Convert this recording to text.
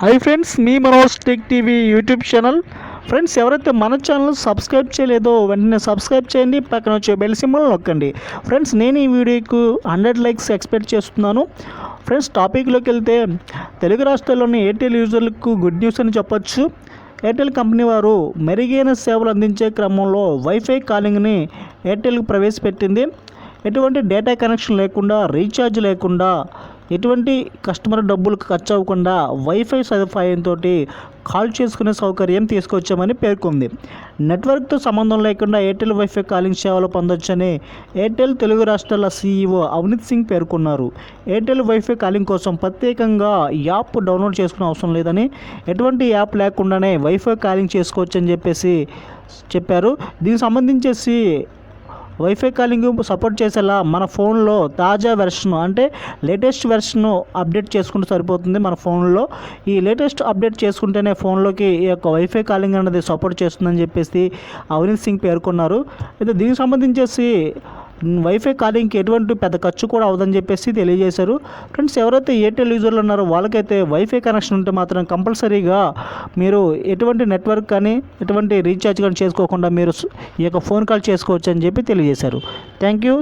Hi friends, మీ Manoj tech TV YouTube channel. Friends, ఎవరైతే మన ఛానల్ సబ్స్క్రైబ్ చేయలేదో వెంటనే సబ్స్క్రైబ్ చేయండి, పక్కన వచ్చే బెల్ సింబల్ నొక్కండి. ఫ్రెండ్స్, నేను ఈ వీడియోకు 100 లైక్స్ ఎక్స్పెక్ట్ చేస్తున్నాను. ఫ్రెండ్స్, టాపిక్లోకి వెళ్తే తెలుగు రాష్ట్రాల్లోని ఎయిర్టెల్ యూజర్లకు గుడ్ న్యూస్ అని చెప్పొచ్చు. ఎయిర్టెల్ కంపెనీ వారు మెరుగైన సేవలు అందించే క్రమంలో వైఫై కాలింగ్ని ఎయిర్టెల్కు ప్రవేశపెట్టింది. ఎటువంటి డేటా కనెక్షన్ లేకుండా, రీఛార్జ్ లేకుండా, ఎటువంటి కస్టమర్ డబ్బులు ఖర్చు అవ్వకుండా వైఫై సదుపాయంతో కాల్ చేసుకునే సౌకర్యం తీసుకొచ్చామని పేర్కొంది. నెట్వర్క్తో సంబంధం లేకుండా ఎయిర్టెల్ వైఫై కాలింగ్ సేవలు పొందొచ్చని ఎయిర్టెల్ తెలుగు రాష్ట్రాల సీఈఓ అవనీత్ సింగ్ పేర్కొన్నారు. ఎయిర్టెల్ వైఫై కాలింగ్ కోసం ప్రత్యేకంగా యాప్ డౌన్లోడ్ చేసుకునే అవసరం లేదని, ఎటువంటి యాప్ లేకుండానే వైఫై కాలింగ్ చేసుకోవచ్చని చెప్పారు. దీనికి సంబంధించేసి వైఫై కాలింగ్ సపోర్ట్ చేసేలా మన ఫోన్లో తాజా వెర్షన్ అంటే లేటెస్ట్ వెర్షన్ అప్డేట్ చేసుకుంటే సరిపోతుంది. మన ఫోన్లో ఈ లేటెస్ట్ అప్డేట్ చేసుకుంటేనే ఫోన్లోకి ఈ యొక్క వైఫై కాలింగ్ అనేది సపోర్ట్ చేస్తుందని చెప్పేసి అవనీత్ సింగ్ పేర్కొన్నారు. అయితే దీనికి సంబంధించేసి వైఫై కాలింగ్కి ఎటువంటి పెద్ద ఖర్చు కూడా అవదని చెప్పేసి తెలియజేశారు. ఫ్రెండ్స్, ఎవరైతే ఎయిర్టెల్ యూజర్లు ఉన్నారో వాళ్ళకైతే వైఫై కనెక్షన్ ఉంటే మాత్రం కంపల్సరీగా మీరు ఎటువంటి నెట్వర్క్ కానీ ఎటువంటి రీఛార్జ్ కానీ చేసుకోకుండా మీరు ఈ యొక్క ఫోన్ కాల్ చేసుకోవచ్చు అని చెప్పి తెలియజేశారు. Thank you.